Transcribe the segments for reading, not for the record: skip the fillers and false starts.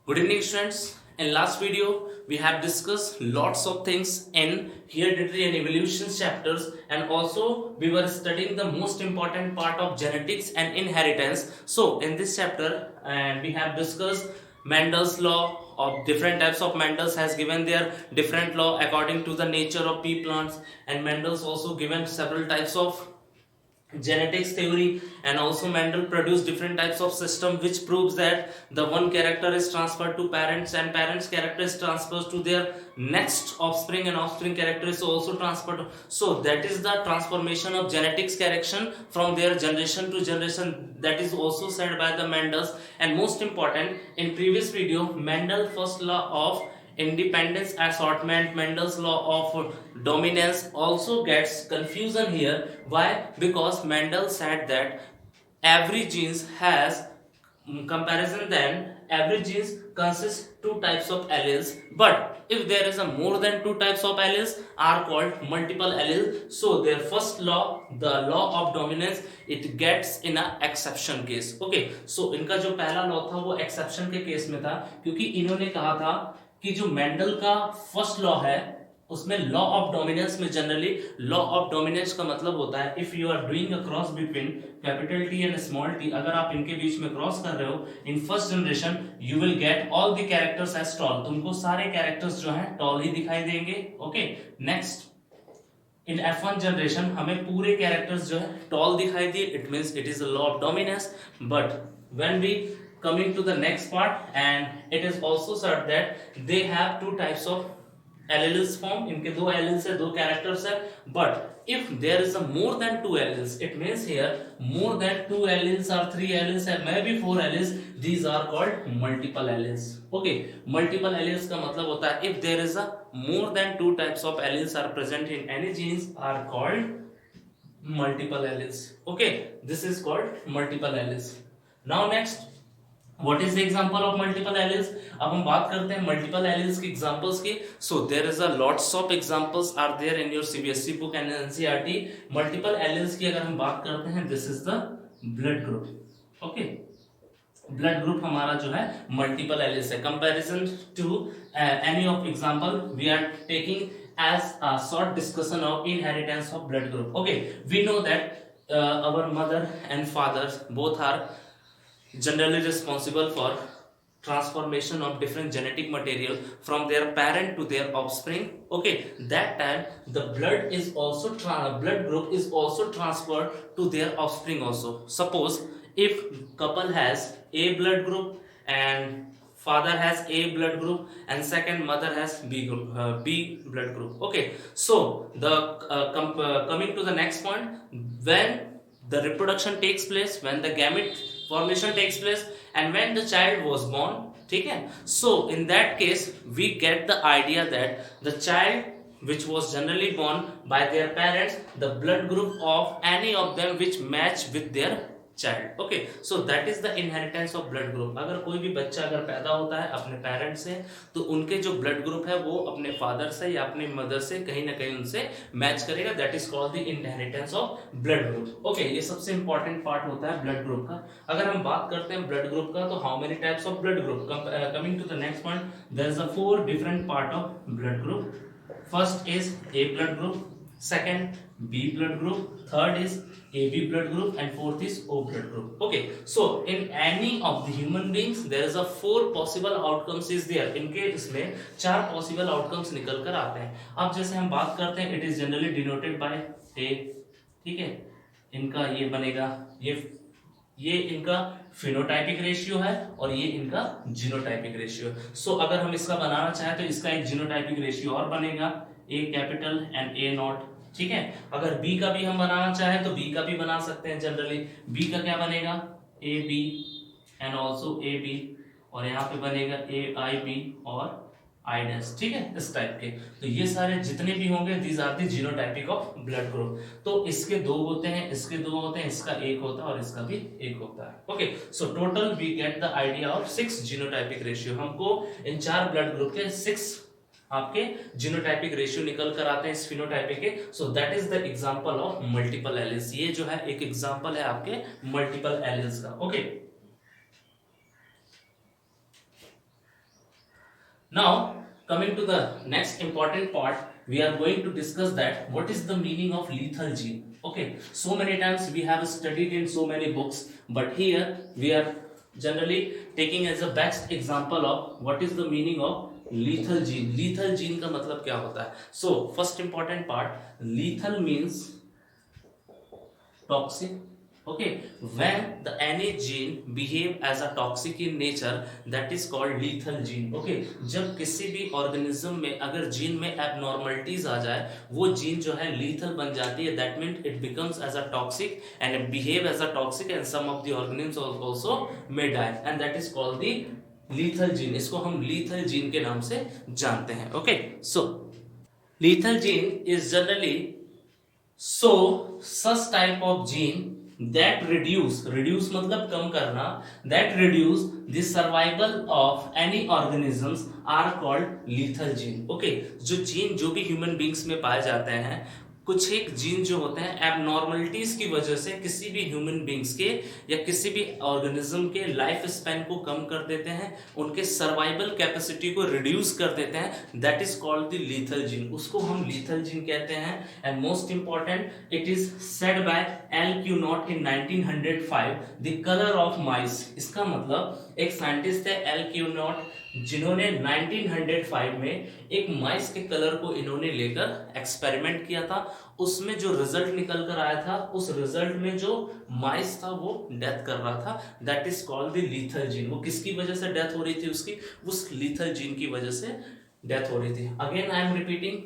Good evening, students. In last video, we have discussed lots of things in hereditary and evolution chapters, and also we were studying the most important part of genetics and inheritance. So, in this chapter, and we have discussed Mendel's law of different types of Mendel's has given their different law according to the nature of pea plants, and Mendel's also given several types of genetics theory, and also Mendel produced different types of system which proves that the one character is transferred to parents and parents character is transferred to their next offspring and offspring character is also transferred. So that is the transformation of genetics correction from their generation to generation, that is also said by the Mendels. And most important, in previous video Mendel first law of independence assortment, Mendel's law of dominance also gets confusion here. Why? Because Mendel said that every genes has comparison, then every genes consists two types of alleles, but if there is a more than two types of alleles are called multiple alleles. So their first law, the law of dominance, it gets in a exception case. Okay, so इनका जो पहला law था वो exception के case में था, क्योंकि इन्होंने कहा था कि जो मेंडल का फर्स्ट लॉ है उसमें लॉ ऑफ डोमिनेंस में जनरली लॉ ऑफ डोमिनेंस का मतलब होता है if you are doing a cross between capital T and small T, अगर आप इनके बीच में क्रॉस कर रहे हो in first generation you will get all the characters as tall, तुमको सारे कैरेक्टर्स जो हैं टॉल ही दिखाई देंगे. Okay, next in F1 generation हमें पूरे कैरेक्टर्स जो है टॉल दिखाई दिए, it means it is a law of dominance. But when we coming to the next part, and it is also said that they have two types of alleles form, इनके दो alleles है, दो characters है. But if there is a more than two alleles, it means here more than two alleles or three alleles है, maybe four alleles, these are called multiple alleles. Okay, multiple alleles का मतलब होता है if there is a more than two types of alleles are present in any genes are called multiple alleles. Okay, this is called multiple alleles. Now next, what is the example of multiple alleles. अब हम बात करते हैं multiple alleles की examples की. So there is a lots of examples are there in your CBSE book and NCERT. Multiple alleles की अगर हम बात करते हैं, this is the blood group. Okay, blood group हमारा जो है मल्टीपल एलिल्स है. Comparison to any of example we are taking as a short discussion of inheritance of blood group. Okay, we know that our mother and father both are generally responsible for transformation of different genetic material from their parent to their offspring. Okay, that time the blood is also blood group is also transferred to their offspring also. Suppose if couple has A blood group and father has A blood group and second mother has B group, B blood group. Okay, so the coming to the next point, when the reproduction takes place, when the gamete formation takes place, and when the child was born, ठीक है, so in that case we get the idea that the child which was generally born by their parents, the blood group of any of them which match with their child. Okay, so that is the inheritance of blood group. अगर कोई भी बच्चा अगर पैदा होता है अपने parents से, तो उनके जो ब्लड ग्रुप है वो अपने फादर से या अपने मदर से कहीं ना कहीं उनसे मैच करेगा. That is called the inheritance of blood group. Okay, ये सबसे इंपॉर्टेंट पार्ट होता है ब्लड ग्रुप का. अगर हम बात करते हैं ब्लड ग्रुप का, तो how many types of blood group. Coming to the next point, there is a four different part of blood group. First is A blood group, second B blood group, third is AB blood group, and fourth is O blood group. Okay, so in any of the human beings there is a four possible outcomes is there. इनके इसमें चार possible outcomes निकल कर आते हैं. अब जैसे हम बात करते हैं, it is generally denoted by A. ठीक है, इनका ये बनेगा, ये इनका फिनोटाइपिक रेशियो है और ये इनका जीनोटाइपिक रेशियो. सो अगर हम इसका बनाना चाहें तो इसका एक जीनोटाइपिक रेशियो और बनेगा, ए कैपिटल एंड ए नॉट. ठीक है, अगर बी का भी हम बनाना चाहें तो बी का भी बना सकते हैं. जनरली बी का क्या बनेगा, A B and also A B, और यहाँ पे बनेगा ए आई बी और आई डैश. ठीक है, इस टाइप के. तो ये सारे जितने भी होंगे these are the genotypic of blood group. तो इसके दो होते हैं, इसके दो होते हैं, इसका एक होता है और इसका भी एक होता है. Okay, so total we get the idea of 6 genotypic ratio. हमको इन चार ब्लड ग्रुप के 6 आपके जीनोटाइपिक रेशियो निकल कर आते हैं इस फिनोटाइपिक के. सो that is the example of multiple alleles. ये जो है एक एग्जांपल है आपके मल्टीपल एलिल्स का. Okay, Now, coming to the next important part, we are going to discuss that what is the meaning of lethal gene. Okay, so many times we have studied in so many books, but here we are generally taking as a best example of what is the meaning of lethal gene. Lethal gene का मतलब क्या होता है? So, first important part, lethal means toxic. Okay, when the any gene behave as a toxic in nature, that is called lethal gene. Okay, जब किसी भी organism में अगर जीन में abnormalities आ जाए, वो जीन जो है lethal बन जाती है. That means it becomes as a toxic and it behave as a toxic and some of the organisms also may die, and that is called the lethal gene. इसको हम lethal gene के नाम से जानते हैं. Okay, so lethal gene is generally so such type of gene that reduce मतलब कम करना, that reduce the survival of any organisms are called lethal gene. Okay, जो जीन जो भी ह्यूमन बींग्स में पाए जाते हैं, कुछ एक जीन जो होते हैं एबनॉर्मलिटीज की वजह से किसी भी ह्यूमन बींग्स के या किसी भी ऑर्गेनिज्म के लाइफ स्पैन को कम कर देते हैं, उनके सर्वाइवल कैपेसिटी को रिड्यूस कर देते हैं. That is called the lethal gene. उसको हम लीथल जीन कहते हैं. And most important, it is said by L Q not in 1905 the colour of माइस. इसका मतलब एक साइंटिस्ट है एल क्यू नॉट, जिन्होंने 1905 में एक माइस के कलर को इन्होंने लेकर एक्सपेरिमेंट किया था. उसमें जो रिजल्ट निकल कर आया था, उस रिजल्ट में जो माइस था वो डेथ कर रहा था. That is called the lethal gene. वो किसकी वजह से डेथ हो रही थी उसकी? उस लीथल जीन की वजह से डेथ हो रही थी. Again I am repeating,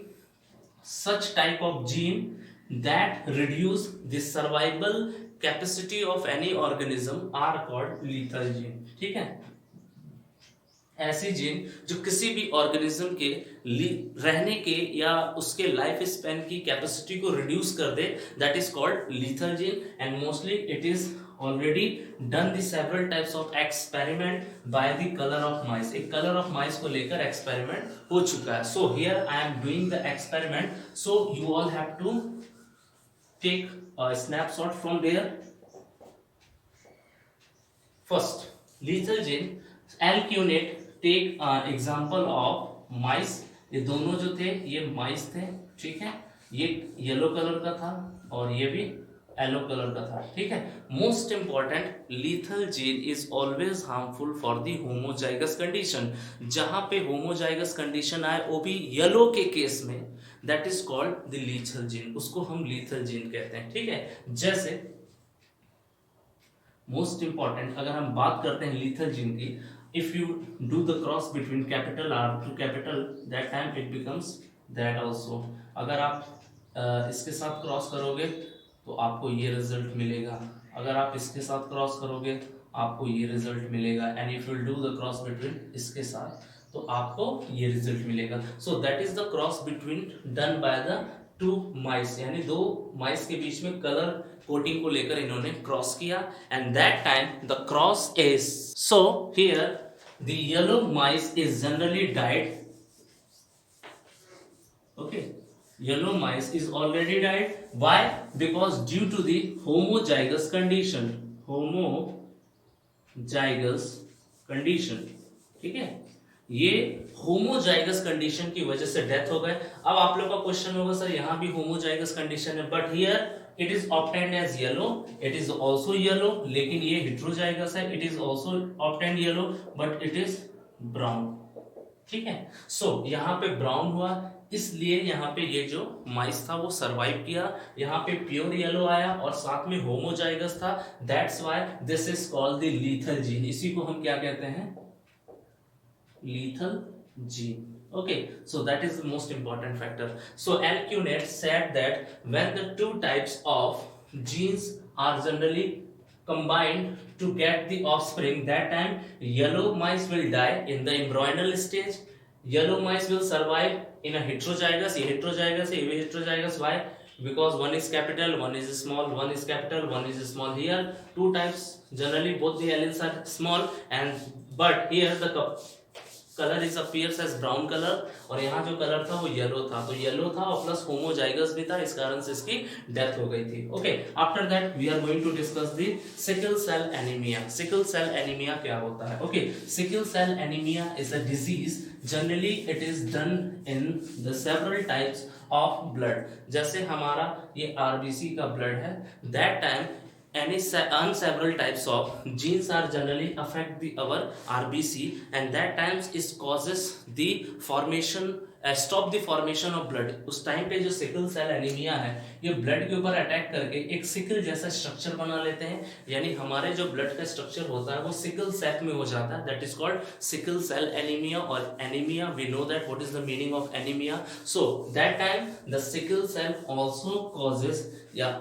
such type of gene that reduce the survival capacity of any organism are called lethal gene. ठीक है, ऐसी जीन जो किसी भी ऑर्गेनिज्म के रहने के या उसके लाइफ स्पैन की कैपेसिटी को रिड्यूस कर दे, that is called lethal gene. And mostly it is already done the several types of experiment by the colour of mice. एक कलर ऑफ माइस को लेकर एक्सपेरिमेंट हो चुका है. So here I am doing the experiment, so you all have to take a snapshot from there. First, lethal gene, alkunate, take example of mice. ये दोनों जो थे ये माइस थे. ठीक है, ये येलो कलर का था और ये भी येलो कलर का था. ठीक है, most important, lethal gene is always harmful for the homozygous condition. जहां पे होमोजाइगस कंडीशन आए, वो भी येलो के केस में, that is called the lethal gene. उसको हम लीथल जीन कहते हैं. ठीक है, जैसे मोस्ट इंपॉर्टेंट अगर हम बात करते हैं लीथल जीन की, if you do the cross between capital R to capital, that time it becomes that also. अगर आप इसके साथ क्रॉस करोगे तो आपको ये रिजल्ट मिलेगा. अगर आप इसके साथ क्रॉस करोगे आपको ये रिजल्ट मिलेगा. And if you do the cross between इसके साथ तो आपको ये रिजल्ट मिलेगा. So that is the cross between done by the two mice, यानी दो माइस के बीच में कलर कोटिंग को लेकर इन्होंने क्रॉस किया. And that time the cross is, so here the yellow mice is generally died. Okay, yellow mice is already died. Why? Because due to the homozygous condition. homozygous condition. ठीक है, ये homozygous condition की वजह से death हो गए. अब आप लोग का क्वेश्चन होगा सर यहाँ भी होमोजाइगस कंडीशन है, but here it is obtained as yellow, it is also yellow, लेकिन ये हेटेरोजाइगस है. It is also obtained yellow but it is brown. ठीक है, सो यहाँ पे ब्राउन हुआ, इसलिए यहाँ पे ये जो माइस था वो सरवाइव किया. यहाँ पे प्योर येलो आया और साथ में होमोजाइगस था. That's why this is called the lethal gene. इसी को हम क्या कहते हैं? lethal gene. Okay, so that is the most important factor. So Alcunate said that when the two types of genes are generally combined to get the offspring, that time yellow mice will die in the embryonal stage. Yellow mice will survive in a heterozygous. ये heterozygous है, ये भी heterozygous. Why? Because one is capital, one is small, one is capital, one is small. Here two types, generally both the alleles are small, and but here the colour is appears as brown colour, और यहाँ जो colour था वो yellow था, तो yellow था और plus homozygous भी था, इस कारण से इसकी डेथ हो गई थी। Okay, after that we are going to discuss the sickle cell anaemia. Sickle cell anaemia क्या होता है? Okay, sickle cell anaemia is a disease, generally it is done in the several types of blood. जैसे हमारा ये RBC का blood है, that time any several types of genes are generally affect the our RBC, and that times it causes the formation stop the formation of blood। उस time पे जो sickle cell anaemia है ये blood के ऊपर attack करके एक sickle जैसा स्ट्रक्चर बना लेते हैं, यानी हमारे जो ब्लड का स्ट्रक्चर होता है वो सिकल सेल में हो जाता है, that is called sickle cell anaemia. और anaemia we know that what is the meaning of anaemia, so that time the sickle cell also causes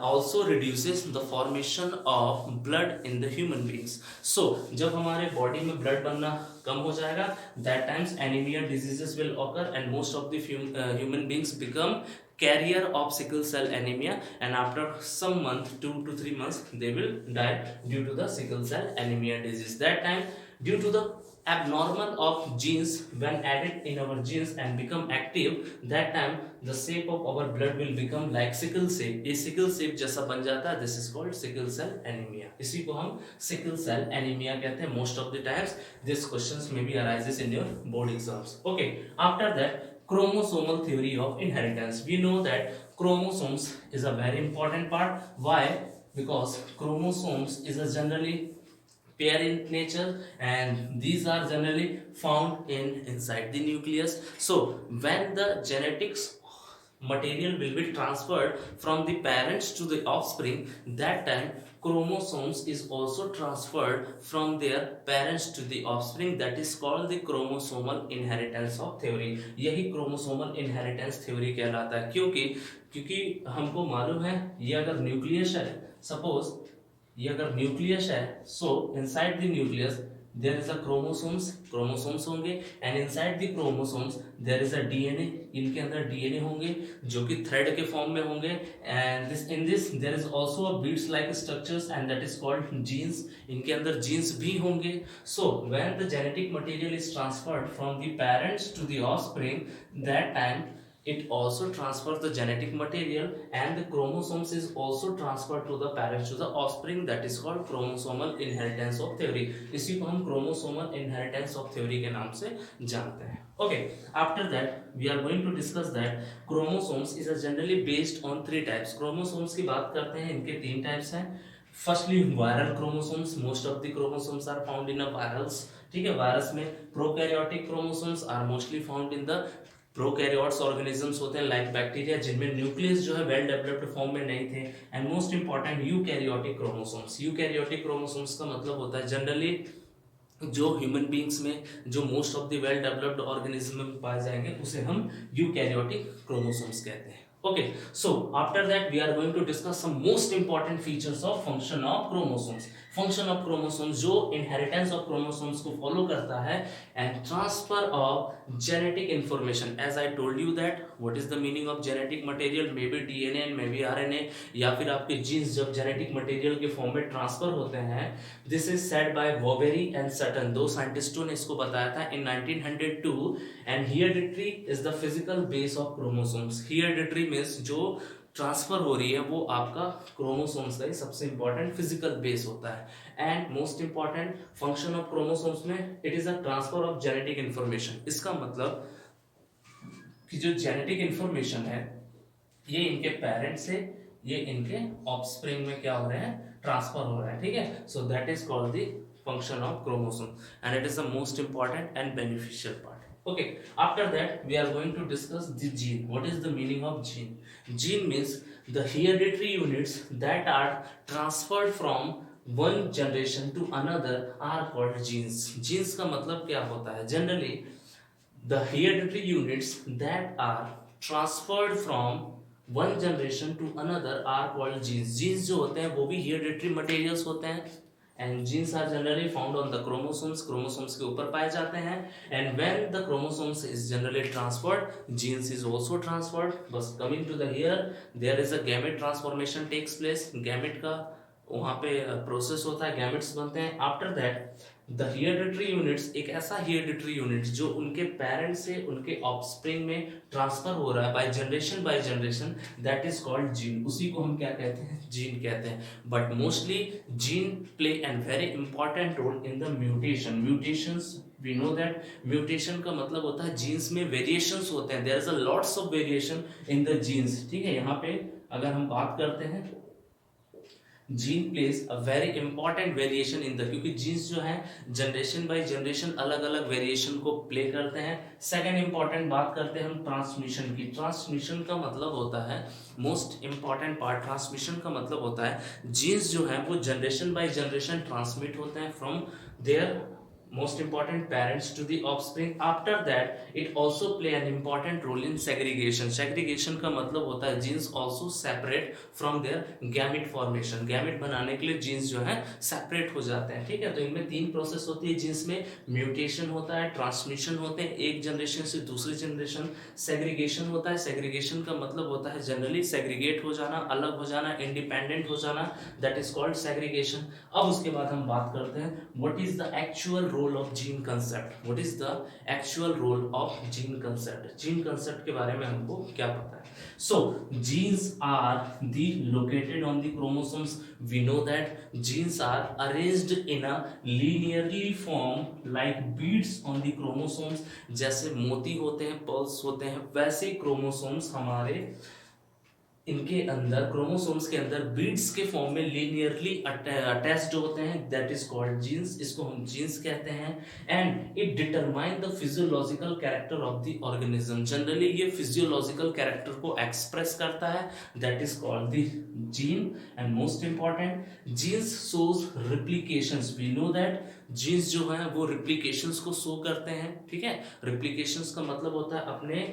also reduces the formation of blood in the human beings। so जब हमारे body में blood बनना कम हो जाएगा, that times anemia diseases will occur and most of the human beings become carrier of sickle cell anemia, and after some month 2 to 3 months they will die due to the sickle cell anemia disease। that time due to the abnormal of genes when added in our genes and become active, that time the shape of our blood will become like sickle shape, ये sickle shape जैसा बन जाता है, this is called sickle cell anemia। इसी को हम sickle cell anemia कहते हैं। most of the times this questions may be arises in your board exams। okay, after that chromosomal theory of inheritance, we know that chromosomes is a very important part। why? because chromosomes is a generally pair in nature and these are generally found in inside the nucleus। so when the genetics material will be transferred from the parents to the offspring, that time chromosomes is also transferred from their parents to the offspring, that is called the chromosomal inheritance of theory। यही chromosomal inheritance theory कहलाता है। क्योंकि हमको मालूम है ये अगर nucleus है, सपोज ये अगर न्यूक्लियस है, so inside the nucleus there is a chromosomes होंगे, and inside the chromosomes there is a DNA, इनके अंदर डीएनए होंगे जो कि थ्रेड के फॉर्म में होंगे, and this there is also a beads like structures and that is called genes, इनके अंदर जीन्स भी होंगे। So when the genetic material is transferred from the parents to the offspring, that time it also transfers the genetic material and the chromosomes is also transferred to the parents to the offspring, that is called chromosomal inheritance of theory। इसी को हम chromosomal inheritance of theory के नाम से जानते हैं। okay, after that we are going to discuss that chromosomes is generally based on 3 types। chromosomes की बात करते हैं, इनके 3 types हैं। firstly viral chromosomes, most of the chromosomes are found in a virals। ठीक है, वायरस में prokaryotic chromosomes are mostly found in the prokaryotes organisms होते हैं लाइक बैक्टीरिया, जिनमें न्यूक्लियस जो है वेल डेवलप्ड फॉर्म में नहीं थे। And most important eukaryotic chromosomes. Eukaryotic chromosomes का मतलब होता है जनरली जो ह्यूमन बींग्स में जो most of the well developed organism में पाए जाएंगे उसे हम यूकैरियोटिक क्रोमोसोम्स कहते हैं। okay, so after that we are going to discuss some most important features of function of chromosomes। function of chromosomes जो inheritance of chromosomes को follow करता है, and transfer of genetic information। as I told you that what is the meaning of genetic material, maybe DNA and maybe RNA, या फिर आपके genes जब genetic material के form में transfer होते हैं, this is said by Boveri and Sutton, दो साइंटिस्टों ने इसको बताया था in 1902। and hereditary is the physical base of chromosomes। hereditary means जो ट्रांसफर हो रही है वो आपका क्रोमोसोम्स का ही सबसे इंपॉर्टेंट फिजिकल बेस होता है। And most important function of chromosomes में it is a transfer of genetic information. इसका मतलब कि जो जेनेटिक इंफॉर्मेशन है ये इनके पेरेंट्स से ये इनके ऑफस्प्रिंग में क्या हो रहे हैं, ट्रांसफर हो रहा है। ठीक है, सो that is called the function of chromosome and it is the most important and beneficial part. okay, after that we are going to discuss the gene। what is the meaning of gene? gene means the hereditary units that are transferred from one generation to another are called genes। genes का मतलब क्या होता है, generally the hereditary units that are transferred from one generation to another are called genes। genes जो होते हैं वो भी hereditary materials होते हैं, and genes are generally found on the chromosomes। chromosomes के ऊपर पाए जाते हैं, and when the chromosomes is generally transferred, genes is also transferred। बस coming to the here there is a gamete transformation takes place। gamete का वहाँ पे process होता है, गैमेट्स बनते हैं। After that the hereditary units, एक ऐसा हेरिडिटरी यूनिट जो उनके पेरेंट्स से उनके ऑफस्प्रिंग में ट्रांसफर हो रहा है by generation, that is called gene. उसी को हम क्या कहते हैं, जीन कहते हैं। But mostly gene play an very important role in the mutation. Mutations, we know that mutation का मतलब होता है जीन्स में वेरिएशंस होते हैं, there is a lots of variation in the genes. ठीक है, यहाँ पे अगर हम बात करते हैं, gene places a very important variation in the, क्योंकि जीन्स जो है जनरेशन बाय जनरेशन अलग अलग वेरिएशन को प्ले करते हैं। सेकंड इंपॉर्टेंट बात करते हैं हम ट्रांसमिशन की। ट्रांसमिशन का मतलब होता है, मोस्ट इंपॉर्टेंट पार्ट ट्रांसमिशन का मतलब होता है जीन्स जो है वो जनरेशन बाय जनरेशन ट्रांसमिट होते हैं from there most important parents to the offspring. After that it also play an important role in segregation. segregation का मतलब होता है genes also separate from their gamete formation. gamete बनाने के लिए genes जो है separate हो जाते हैं। ठीक है, तो इनमें तीन प्रोसेस होती है जीन्स में, म्यूटेशन होता है, ट्रांसमिशन होते हैं एक जनरेशन से दूसरी जनरेशन, सेग्रीगेशन होता है। सेग्रीगेशन का मतलब होता है जनरली सेग्रीगेट हो जाना, अलग हो जाना, इंडिपेंडेंट हो जाना, दैट इज कॉल्ड सेग्रीगेशन। अब उसके बाद हम बात करते हैं what is the actual role of gene concept. What is the actual role of gene concept, gene concept के बारे में हमको क्या पता है। So genes are the located on the chromosomes. We know that genes are arranged in a linearly form like beads on the chromosomes. जैसे मोती होते हैं, पल्स होते हैं, वैसे क्रोमोसोम्स हमारे इनके अंदर, क्रोमोसोम्स के अंदर बीड्स के फॉर्म में लीनियरली अटैच्ड होते हैं, दैट इज कॉल्ड जीन्स। इसको हम जीन्स कहते हैं। And it determine the physiological character of the organism. Generally ये फिजियोलॉजिकल कैरेक्टर को एक्सप्रेस करता है, that is called the gene. And most important, genes shows replications. We know that genes जो है वो रिप्लिकेशंस को शो करते हैं। ठीक है, रिप्लिकेशंस का मतलब होता है अपने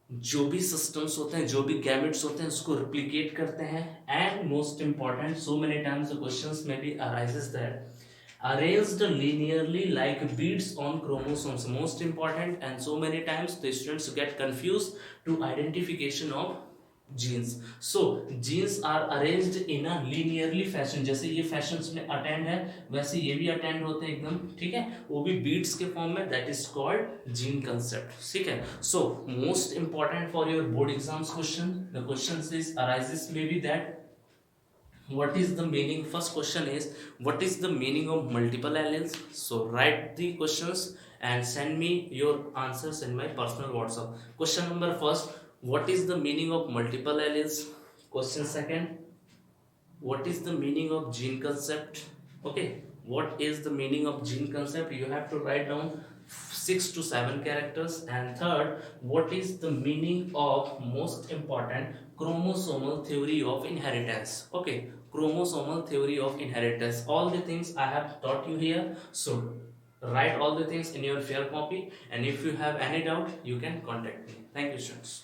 जो भी सिस्टम्स होते हैं, जो भी गैमेट्स होते हैं, उसको रिप्लिकेट करते हैं। And most important, so many times the questions में भी arises that arranged linearly like beads on chromosomes, most important, and so many times the students get confused to identification of genes. So genes are arranged in a linearly fashion. जैसे ये fashions में attend है, वैसे ये भी attend होते हैं एकदम। ठीक है, वो भी बीट्स के फॉर्म में, that is called gene concept. ठीक है, so most important for your board exams question, the question is arises may be that what is the meaning. First question is what is the meaning of multiple alleles. So write the questions and send me your answers in my personal WhatsApp. Question number first, what is the meaning of multiple alleles. Question second, what is the meaning of gene concept. Okay, what is the meaning of gene concept, you have to write down 6 to 7 characters. And third, what is the meaning of most important chromosomal theory of inheritance. Okay, chromosomal theory of inheritance, all the things I have taught you here. So write all the things in your fair copy, and if you have any doubt you can contact me. Thank you students.